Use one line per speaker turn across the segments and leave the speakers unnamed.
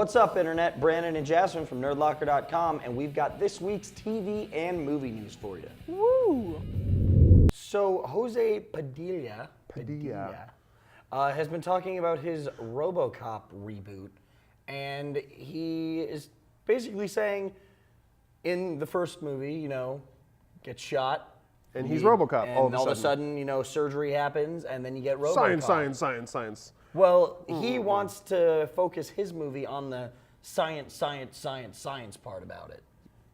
What's up, Internet? Brandon and Jasmine from nerdlocker.com, and we've got this week's TV and movie news for you.
Woo!
So, Jose Padilla has been talking about his Robocop reboot, and he is basically saying in the first movie, you know, gets shot.
And he's Robocop
and all of a sudden, you know, surgery happens, and then you get Robocop.
Science.
Well, he wants to focus his movie on the science part about it.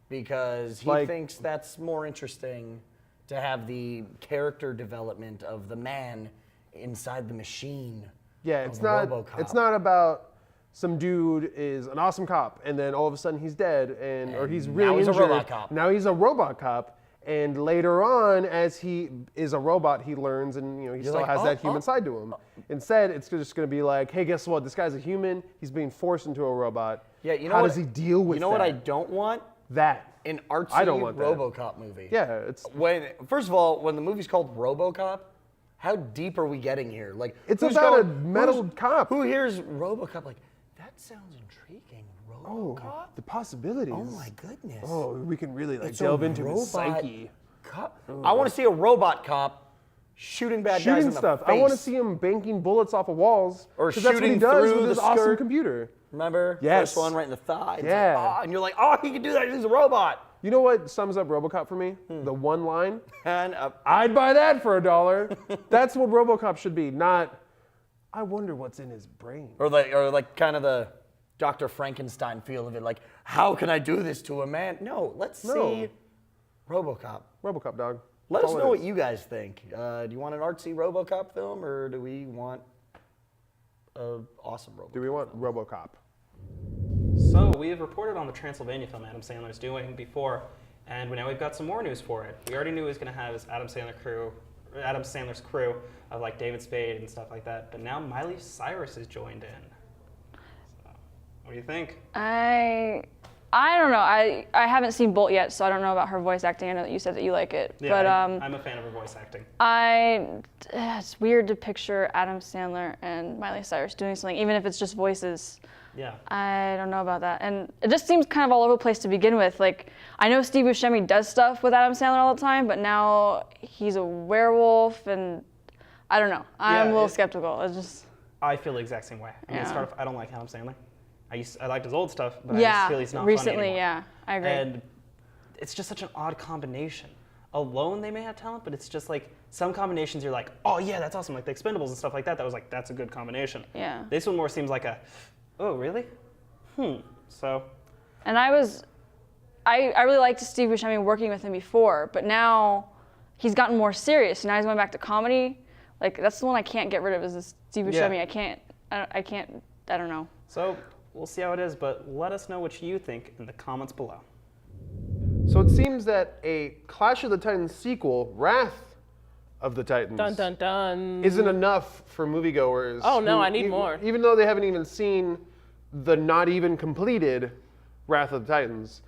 Because he thinks that's more interesting to have the character development of the man inside the machine.
Yeah, it's not
Robocop.
It's not about some dude is an awesome cop and then all of a sudden he's dead or he's really injured.
Now he's a robot cop.
Now he's a robot cop. And later on, as he is a robot, he learns, and he still has that human side to him. Instead, it's just going to be like, hey, guess what? This guy's a human. He's being forced into a robot.
Yeah,
how does he deal with that?
You know what I don't want?
That.
An artsy Robocop movie.
Yeah,
first of all, when the movie's called Robocop, how deep are we getting here? Like,
it's about a metal cop.
Who hears Robocop like, that sounds intriguing. Robocop?
Oh, the possibilities.
Oh my goodness.
Oh, we can really delve into his psyche.
Cop? I want to see a robot cop shooting bad guys in the face.
I want to see him banking bullets off of walls.
Or
shooting that's what he does with his awesome computer.
Remember?
Yes.
First one right in the thigh. It's
yeah.
Like, oh, and you're like, oh, he can do that. He's a robot.
You know what sums up Robocop for me? The one line.
And
I'd buy that for $1. That's what Robocop should be. Not, I wonder what's in his brain.
Or like kind of the Dr. Frankenstein feel of it. Like, how can I do this to a man? No, let's see Robocop.
Robocop, dog.
Let us know what you guys think. Do you want an artsy Robocop film, or do we want an awesome Robocop?
Do we want Robocop?
So we have reported on the Transylvania film Adam Sandler's doing before, and now we've got some more news for it. We already knew it was going to have his Adam Sandler's crew of like David Spade and stuff like that, but now Miley Cyrus has joined in. So, what do you think?
I don't know. I haven't seen Bolt yet, so I don't know about her voice acting. I know that you said that you like it.
Yeah,
but
I'm a fan of her voice acting.
It's weird to picture Adam Sandler and Miley Cyrus doing something, even if it's just voices.
Yeah.
I don't know about that. And it just seems kind of all over the place to begin with. Like, I know Steve Buscemi does stuff with Adam Sandler all the time, but now he's a werewolf, and I don't know. I'm a little skeptical. It's just...
I feel the exact same way. I don't like Adam Sandler. I liked his old stuff, but I
yeah,
just feel he's not
recently,
funny anymore.
Yeah, I agree.
And it's just such an odd combination. Alone, they may have talent, but it's just like some combinations you're like, oh yeah, that's awesome. Like the Expendables and stuff like that. That was like, that's a good combination.
Yeah.
This one more seems like oh really? So.
And I really liked Steve Buscemi working with him before, but now he's gotten more serious. Now he's going back to comedy. Like that's the one I can't get rid of is this Steve Buscemi. Yeah. I don't know.
So. We'll see how it is, but let us know what you think in the comments below.
So it seems that a Clash of the Titans sequel, Wrath of the Titans,
dun dun dun,
isn't enough for moviegoers.
Oh no, I need more.
Even though they haven't even seen the not even completed Wrath of the Titans,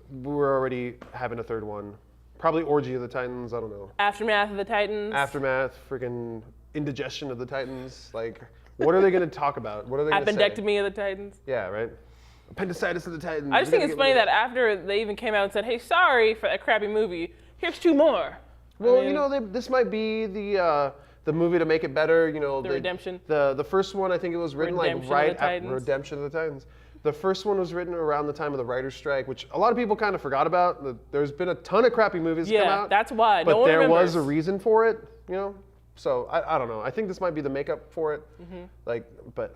we're already having a third one. Probably Orgy of the Titans, I don't know.
Aftermath of the Titans.
Aftermath, freaking Indigestion of the Titans, like... What are they going to talk about? What are they going to say?
Appendectomy of the Titans.
Yeah, right? Appendicitis of the Titans.
I just think it's funny that after they even came out and said, hey, sorry for that crappy movie, here's 2 more.
Well, this might be the movie to make it better. The
redemption.
The first one, I think it was written
Redemption
right
of the
after Redemption of the Titans. The first one was written around the time of the writer's strike, which a lot of people kind of forgot about. There's been a ton of crappy movies come out.
Yeah, that's why.
But
no one
there
remembers.
was a reason for it, So I don't know. I think this might be the makeup for it. But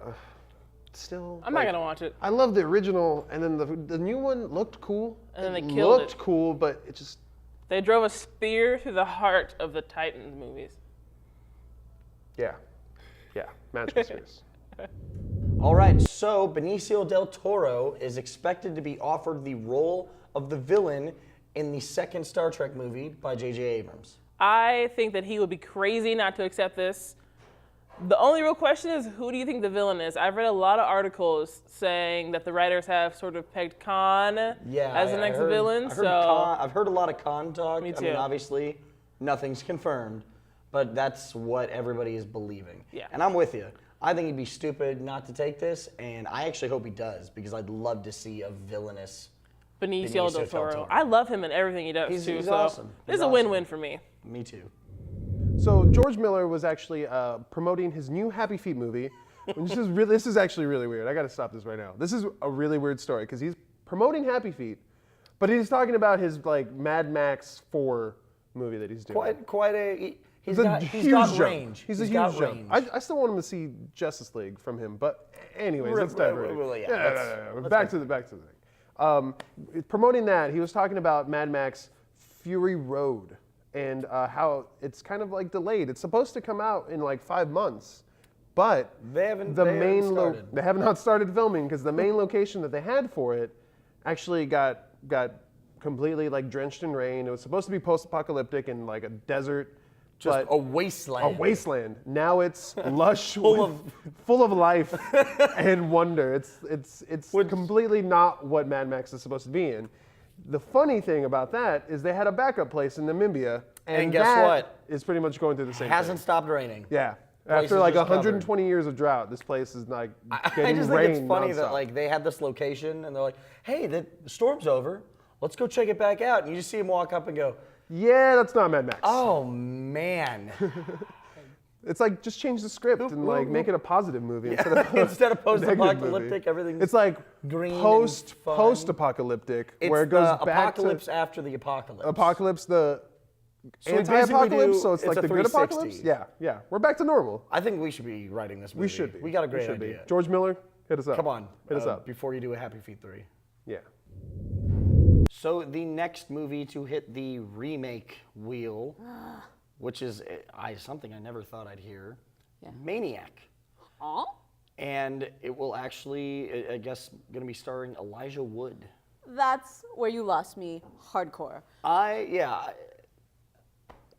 still.
I'm not gonna watch it.
I love the original, and then the new one looked cool.
And then they killed it.
Looked cool, but it just.
They drove a spear through the heart of the Titans movies.
Yeah, magical spears.
All right, so Benicio del Toro is expected to be offered the role of the villain in the second Star Trek movie by J.J. Abrams.
I think that he would be crazy not to accept this. The only real question is, who do you think the villain is? I've read a lot of articles saying that the writers have sort of pegged Khan as the next villain.
I've heard a lot of Khan talk.
Me too.
I mean, obviously, nothing's confirmed, but that's what everybody is believing.
Yeah.
And I'm with you. I think he'd be stupid not to take this, and I actually hope he does, because I'd love to see a villainous
Benicio del Toro. I love him in everything he does, too.
He's
so
awesome.
This is a win-win for me.
Me too.
So George Miller was actually promoting his new Happy Feet movie. This is actually really weird. I got to stop this right now. This is a really weird story because he's promoting Happy Feet, but he's talking about his like Mad Max 4 movie that he's doing.
He's got range.
He's a huge jump. I still want him to see Justice League from him, but anyways, let's divert. Back to the thing. Promoting that, he was talking about Mad Max Fury Road and how it's kind of like delayed. It's supposed to come out in like 5 months. But they have not started filming because the main location that they had for it actually got completely like drenched in rain. It was supposed to be post-apocalyptic and like a desert,
just a wasteland.
A wasteland. Now it's lush, full of life and wonder. It's completely not what Mad Max is supposed to be in. The funny thing about that is they had a backup place in Namibia, and
guess what?
Is pretty much going through the same thing.
Hasn't stopped raining.
Yeah. After like 120 years of drought, this place is like getting rain. I just think
it's funny
nonstop.
that like they had this location and they're like, "Hey, the storm's over. Let's go check it back out." And you just see him walk up and go,
"Yeah, that's not Mad Max."
Oh man.
It's like just change the script and like make it a positive movie instead of
post-apocalyptic. Everything's
it's like
green
post-apocalyptic where it goes back
apocalypse
to
after the apocalypse.
Apocalypse the.
So
anti-apocalypse, so it's like
a
the good
360.
apocalypse? Yeah. We're back to normal.
I think we should be writing this movie.
We should be.
We got a great idea.
George Miller, hit us up.
Come on.
Hit us up.
Before you do a Happy Feet 3.
Yeah.
So the next movie to hit the remake wheel, which is something I never thought I'd hear, Maniac.
Aw?
And it will actually, I guess, going to be starring Elijah Wood.
That's where you lost me hardcore.
I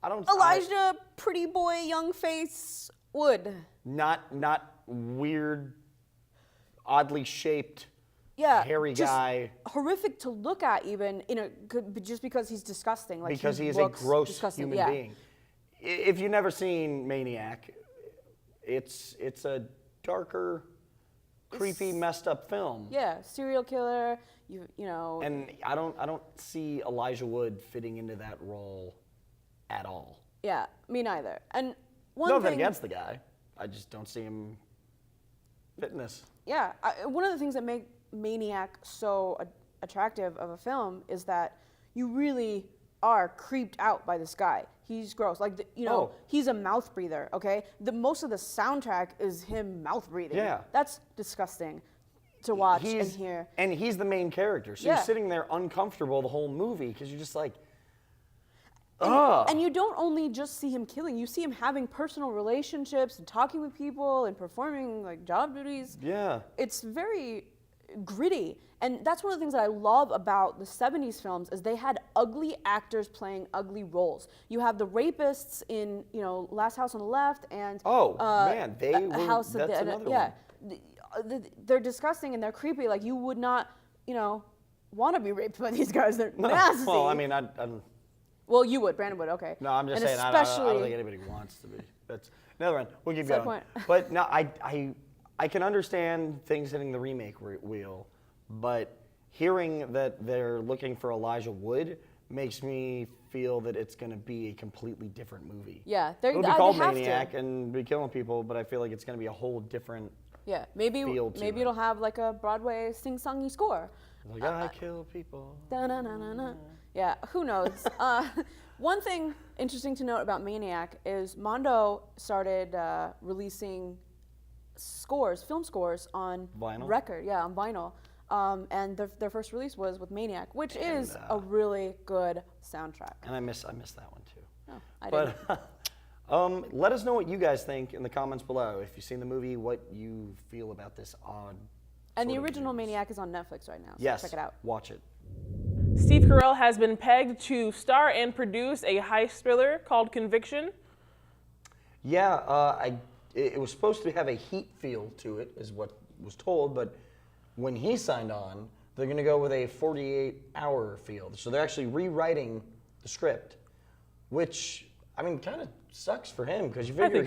don't.
Elijah, pretty boy, young face, Wood.
Not weird, oddly shaped, hairy
just
guy.
Horrific to look at, even just because he's disgusting. Like
because he is a gross human being. If you've never seen Maniac, it's a darker, creepy, messed up film.
Yeah, serial killer. You know.
And I don't see Elijah Wood fitting into that role at all.
Yeah, me neither. And
nothing against the guy. I just don't see him fitting this.
Yeah, one of the things that make Maniac so attractive of a film is that you really are creeped out by this guy. He's gross. Like, he's a mouth breather, okay? Most of the soundtrack is him mouth breathing. Yeah. That's disgusting to watch and hear.
And he's the main character. So you're sitting there uncomfortable the whole movie because you're just like,
and you don't only just see him killing, you see him having personal relationships and talking with people and performing like job duties.
Yeah.
It's very gritty. And that's one of the things that I love about the 70s films is they had ugly actors playing ugly roles. You have the rapists in, Last House on the Left and
that's another one.
They're disgusting and they're creepy. Like you would not, want to be raped by these guys. They're nasty.
Well, I mean, I don't.
Well, you would. Brandon would. Okay.
No, I'm just saying. I don't think anybody wants to be. That's another one. We'll keep going.
Point.
But no, I can understand things hitting the remake wheel, but hearing that they're looking for Elijah Wood makes me feel that it's going to be a completely different movie.
Yeah,
it'll be called Maniac and be killing people, but I feel like it's going to be a whole different.
Yeah, maybe it'll have like a Broadway sing-songy score.
Like I kill people.
Da-na-na-na-na. Yeah, who knows? One thing interesting to note about Maniac is Mondo started releasing film scores on
vinyl?
record. Yeah, on vinyl. And their first release was with Maniac, which is a really good soundtrack.
And I miss that one too.
Oh, I didn't.
Let us know what you guys think in the comments below. If you've seen the movie, what you feel about this odd.
And the original Maniac is on Netflix right now, so check it out.
Watch it.
Steve Carell has been pegged to star and produce a heist thriller called Conviction.
Yeah, it was supposed to have a heat feel to it, is what was told, but when he signed on, they're going to go with a 48-hour feel. So they're actually rewriting the script, which, I mean, kind of sucks for him, because you figure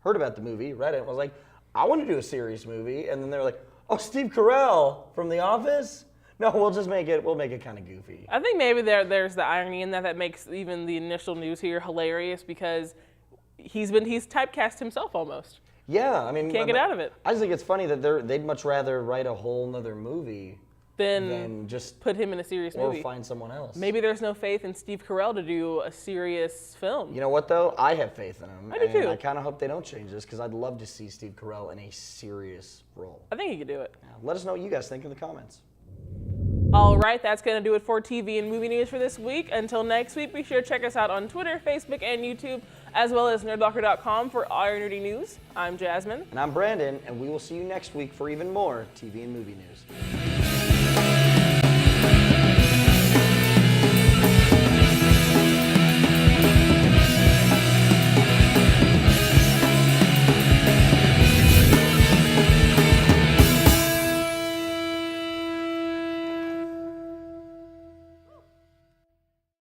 heard about the movie, read it, and was like, I want to do a serious movie. And then they were like, oh, Steve Carell from The Office? No, we'll make it kind of goofy.
I think maybe there's the irony in that makes even the initial news here hilarious because he's typecast himself almost.
Yeah, I mean,
can't get out of it.
I just think it's funny that they'd much rather write a whole nother movie than just
put him in a serious movie
or find someone else.
Maybe there's no faith in Steve Carell to do a serious film.
You know what though? I have faith in him.
I do too.
I kind of hope they don't change this because I'd love to see Steve Carell in a serious role.
I think he could do it.
Yeah, let us know what you guys think in the comments.
All right, that's going to do it for TV and movie news for this week. Until next week, be sure to check us out on Twitter, Facebook, and YouTube, as well as nerdlocker.com for all your nerdy news. I'm Jasmine.
And I'm Brandon, and we will see you next week for even more TV and movie news.